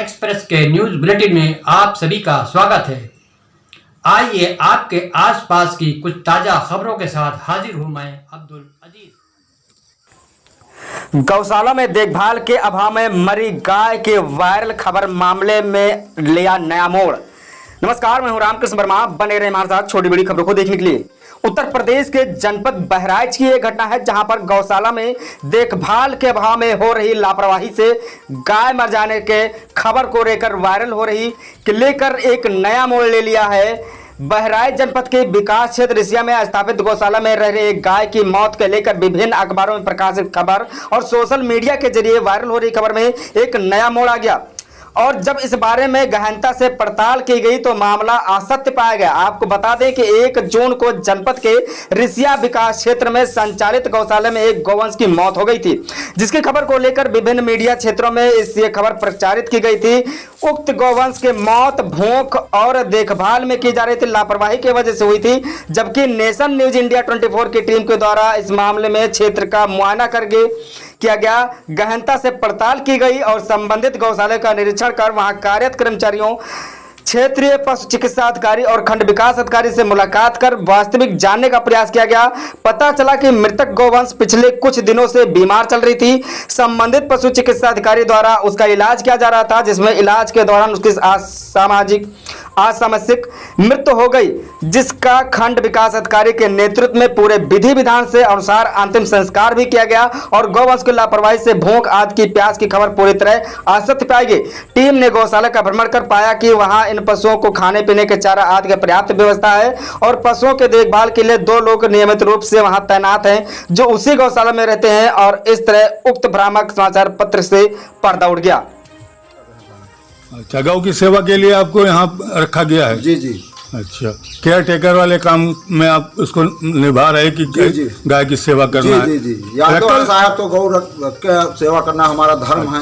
Express के news bulletin में आप सभी का स्वागत है। आइए आपके आसपास की कुछ ताजा खबरों के साथ हाजिर हूं मैं अब्दुल अजीज। गौशाला में देखभाल के अभाव में मरी गाय के वायरल खबर मामले में लिया नया मोड़। नमस्कार, मैं हूं रामकृष्ण वर्मा। बने रहे हमारे साथ छोटी बड़ी खबरों को देखने के लिए। उत्तर प्रदेश के जनपद बहराइच की एक घटना है जहां पर गौशाला में देखभाल के अभाव में हो रही लापरवाही से गाय मर जाने के खबर को लेकर वायरल हो रही कि लेकर एक नया मोड़ ले लिया है। बहराइच जनपद के विकास क्षेत्र रिसिया में स्थापित गौशाला में रह रहे एक गाय की मौत के लेकर विभिन्न अखबारों में प्रकाशित खबर और सोशल मीडिया के जरिए वायरल हो रही खबर में एक नया मोड़ आ गया। और जब इस बारे में गहनता से पड़ताल की गई तो मामला असत्य पाया गया। आपको बता दें कि 1 जून को जनपद के रिसिया विकास क्षेत्र में संचालित गौशाला में एक गौवंश की मौत हो गई थी, जिसकी खबर को लेकर विभिन्न मीडिया क्षेत्रों में ये खबर प्रचारित की गई थी। उक्त गौवंश की मौत भूख और देखभाल में की जा रही थी लापरवाही की वजह से हुई थी, जबकि नेशन न्यूज इंडिया 24 की टीम के द्वारा इस मामले में क्षेत्र का मुआयना करके किया गया, गहनता से पड़ताल की गई और संबंधित गौशाला का निरीक्षण कर वहां कार्यरत कर्मचारियों, क्षेत्रीय पशु चिकित्सा अधिकारी और खंड विकास अधिकारी से मुलाकात कर वास्तविक जानने का प्रयास किया गया। पता चला कि मृतक गौवंश पिछले कुछ दिनों से बीमार चल रही थी। संबंधित पशु चिकित्सा अधिकारी द्वारा उसका इलाज किया जा रहा था, जिसमें इलाज के दौरान उसकी असामयिक मृत्यु हो गई, जिसका खंड विकास अधिकारी के नेतृत्व में पूरे विधि विधान से अनुसार अंतिम संस्कार भी किया गया और गौवंश की लापरवाही से भूख आदि की प्यास की खबर पूरी तरह असत्य पाई गई। टीम ने गौशाला का भ्रमण कर पाया कि वहां इन पशुओं को खाने पीने के चारा आदि की पर्याप्त व्यवस्था है और पशुओं के देखभाल के लिए 2 लोग नियमित रूप से वहां तैनात हैं, जो उसी गौशाला में रहते हैं। और इस तरह उक्त भ्रामक समाचार पत्र से पर्दा उठ गया। अच्छा, गौ की सेवा के लिए आपको यहाँ रखा गया है? जी जी। अच्छा, केयर टेकर वाले काम में आप उसको निभा रहे कि गाय की सेवा करना है? जी जी जी। या तो साहब तो गौ रख के सेवा करना हमारा धर्म है।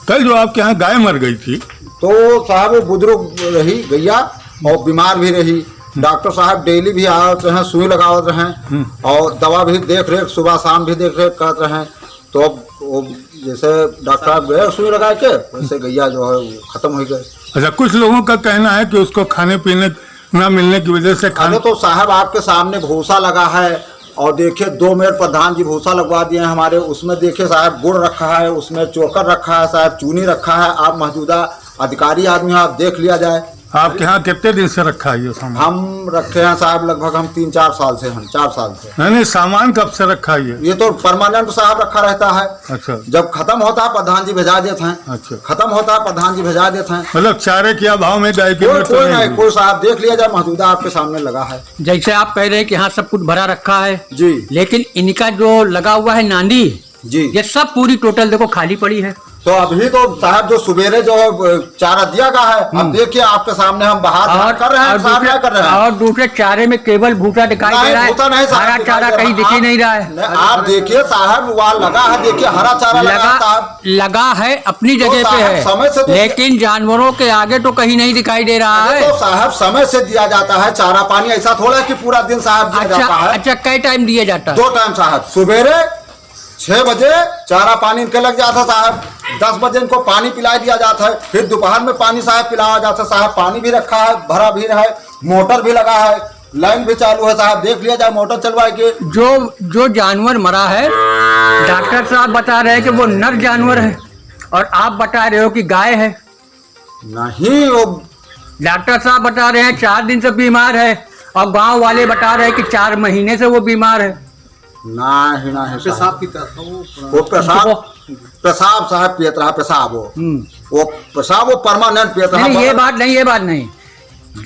कल जो आपके यहाँ गाय मर गई थी तो साहब बुजुर्ग रही गैया और बीमार भी रही। डॉक्टर साहब डेली भी आते हैं, सुई लगावत रहे और दवा भी देख रेख सुबह शाम भी देख रेख करते रहे। तो अब जैसे डॉक्टर साहब गए सुई लगा के, वैसे गैया जो है वो खत्म हो गए। अच्छा, कुछ लोगों का कहना है कि उसको खाने पीने न मिलने की वजह से खाने तो साहब आपके सामने भूसा लगा है और देखिए 2 मिनट प्रधान जी भूसा लगवा दिए हैं हमारे। उसमें देखिए साहब गुड़ रखा है, उसमें चोकर रखा है साहब, चूनी रखा है। आप मौजूदा अधिकारी आदमी आप देख लिया जाए। आपके यहाँ कितने दिन से रखा है ये सामान? हम रखे हैं साहब लगभग हम 3-4 साल से हैं, 4 साल से। नहीं, सामान कब से रखा है ये तो परमानेंट साहब रखा रहता है। अच्छा, जब खत्म होता है प्रधान जी भेजा देते हैं। अच्छा, खत्म होता है प्रधान जी भेजा देते हैं। मतलब चारे के अभाव में गाय की कोई नहीं, कोई साहब देख लिया जाए, मौजूदा आपके सामने लगा है। जैसे आप कह रहे हैं कि यहाँ सब कुछ भरा रखा है जी, लेकिन इनका जो लगा हुआ है नांदी जी, ये सब पूरी टोटल देखो खाली पड़ी है। तो अभी तो साहब जो सुबेरे जो चारा दिया गया है, अब देखिए आपके सामने हम बाहर कर रहे हैं, साफ नहीं कर रहे हैं। और दूसरे चारे में केवल भूसा दिखाई दे रहा है, हरा चारा कहीं दिख ही नहीं रहा है। आप देखिए साहब वहाँ लगा है, देखिए हरा चारा लगा है अपनी जगह पे है, समय से लेकिन जानवरों के आगे तो कहीं नहीं दिखाई दे रहा है। तो साहब समय से दिया जाता है चारा पानी, ऐसा थोड़ा है कि पूरा दिन साहब दिया जाता है। अच्छा, कई टाइम दिया जाता है? 2 टाइम साहब। सुबेरे 6 बजे चारा पानी इनके लग जाता साहब, 10 बजे इनको पानी पिला दिया जाता है, फिर दोपहर में पानी साहब पिलाया जाता है साहब। पानी भी रखा है, भरा भी है, मोटर भी लगा है, लाइन भी चालू है साहब, देख लिया जाए मोटर चलवा के। जो जानवर मरा है डॉक्टर साहब बता रहे हैं कि वो नर जानवर है और आप बता रहे हो कि गाय है। नहीं, वो डॉक्टर साहब बता रहे हैं 4 दिन से बीमार है और गांव वाले बता रहे हैं कि 4 महीने से वो बीमार है। नहीं पेशाब पीता था वो पेशाब साहब पियत रहा, पेशाब वो पेशाब वो परमानेंट पियत रहा। ये बात नहीं।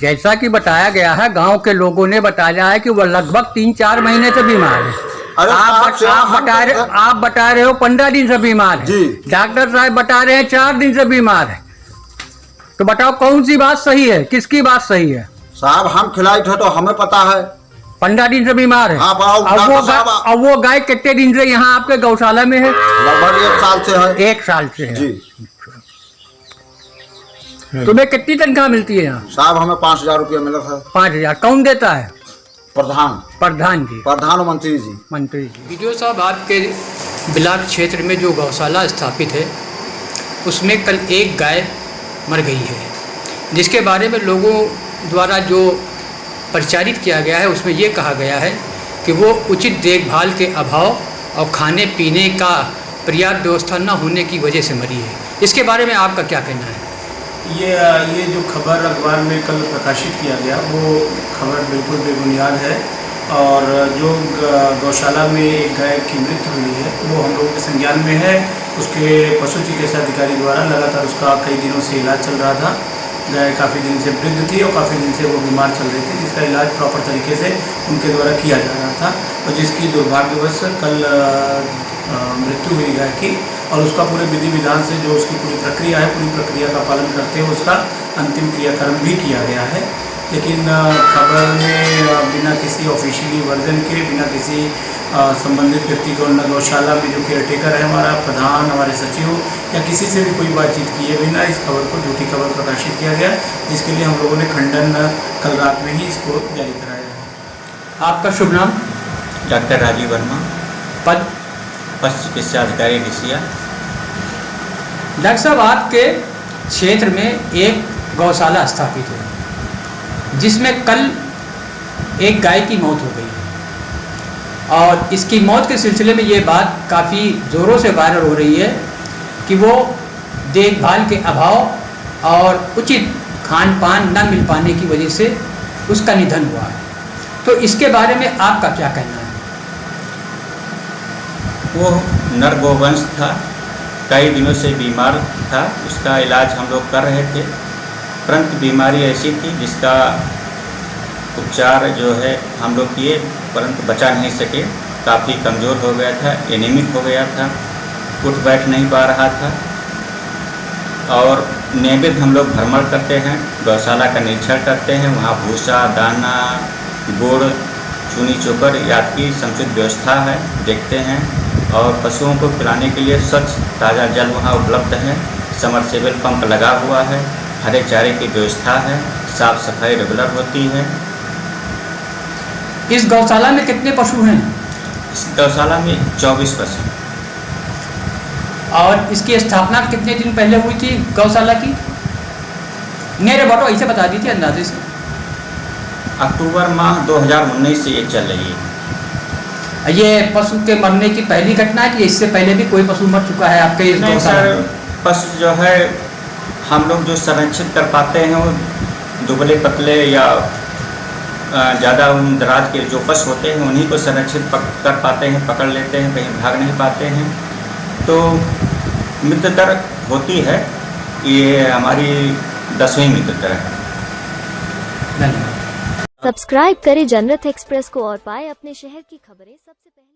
जैसा कि बताया गया है, गांव के लोगों ने बताया है कि वो लगभग 3-4 महीने से बीमार है। आप बता रहे हो 15 दिन से बीमार है, डॉक्टर साहब बता रहे हैं 4 दिन से बीमार है। तो बताओ कौन सी बात सही है, किसकी बात सही है? साहब हम खिलाई थे तो हमें पता है 15 दिन से बीमार है। अब वो गाय कितने दिन से यहाँ आपके गौशाला में है? लगभग 1 साल से है। 1 साल से है जी। तुम्हें कितनी तनख्वाह मिलती है यहाँ? साहब हमें 5000 रुपया मिला था। 5000 कौन देता है? प्रधान जी, प्रधान मंत्री जी। वीडियो साहब, आपके ब्लॉक क्षेत्र में जो गौशाला स्थापित है उसमें कल एक गाय मर गई है, जिसके बारे में लोगों द्वारा जो प्रचारित किया गया है उसमें ये कहा गया है कि वो उचित देखभाल के अभाव और खाने पीने का पर्याप्त व्यवस्था न होने की वजह से मरी है। इसके बारे में आपका क्या कहना है? ये जो खबर अखबार में कल प्रकाशित किया गया वो खबर बिल्कुल बेबुनियाद है और जो गौशाला में एक गाय की मृत्यु हुई है वो हम लोग के संज्ञान में है। उसके पशु चिकित्सा अधिकारी द्वारा लगातार उसका कई दिनों से इलाज चल रहा था। गाय काफ़ी दिन से वृद्ध थी और काफ़ी दिन से वो बीमार चल रही थी, जिसका इलाज प्रॉपर तरीके से उनके द्वारा किया जा रहा था और जिसकी दुर्भाग्यवश कल मृत्यु हुई गाय की और उसका पूरे विधि विधान से जो उसकी पूरी प्रक्रिया है, पूरी प्रक्रिया का पालन करते हुए उसका अंतिम क्रियाकर्म भी किया गया है। लेकिन खबर में बिना किसी ऑफिशियली वर्जन के, बिना किसी संबंधित व्यक्ति को न गौशाला में जो केयरटेकर है हमारा प्रधान, हमारे सचिव या किसी से भी कोई बातचीत किए बिना इस खबर को झूठी खबर प्रकाशित किया गया, जिसके लिए हम लोगों ने खंडन कल रात में ही इसको जारी कराया है। आपका शुभ नाम? डॉक्टर राजीव वर्मा, पद? पशु चिकित्सा अधिकारी विसिया। डॉक्टर साहब, आपके क्षेत्र में एक गौशाला स्थापित है जिसमें कल एक गाय की मौत हो गई है और इसकी मौत के सिलसिले में ये बात काफ़ी ज़ोरों से वायरल हो रही है कि वो देखभाल के अभाव और उचित खान पान न मिल पाने की वजह से उसका निधन हुआ है। तो इसके बारे में आपका क्या कहना है? वो नर गोवंश था, कई दिनों से बीमार था, उसका इलाज हम लोग कर रहे थे, परंतु बीमारी ऐसी थी जिसका उपचार जो है हम लोग किए परंतु बचा नहीं सके। काफ़ी कमज़ोर हो गया था, एनीमिक हो गया था, उठ बैठ नहीं पा रहा था और नियमित हम लोग भ्रमण करते हैं, गौशाला का निरीक्षण करते हैं, वहाँ भूसा, दाना, गुड़, चूनी चोकर आदि की समुचित व्यवस्था है, देखते हैं और पशुओं को पिलाने के लिए स्वच्छ ताज़ा जल वहाँ उपलब्ध है, समरसेबल पंप लगा हुआ है, हरे चारे की व्यवस्था है, साफ सफाई रेगुलर होती है। इस गौशाला में कितने पशु हैं? इस गौशाला में 24 पशु। और इसकी स्थापना कितने दिन पहले हुई थी गौशाला की? मेरे बटो ऐसे बता दी थी अंदाजे से। अक्टूबर माह 2019 से ये चल रही है। ये पशु के मरने की पहली घटना है कि इससे पहले भी कोई पशु मर चुका है आपके इस नहीं गौशाला सर, में? पशु जो है हम लोग जो संरक्षित कर पाते हैं वो दुबले पतले या ज़्यादा उम्र दराज के जो पशु होते हैं उन्हीं को संरक्षित कर पाते हैं, पकड़ लेते हैं, कहीं भाग नहीं पाते हैं, तो मृत्यु दर होती है। ये हमारी 10वीं मृत्यु दर है। धन्यवाद। सब्सक्राइब करें जनरत एक्सप्रेस को और पाए अपने शहर की खबरें सबसे पहले।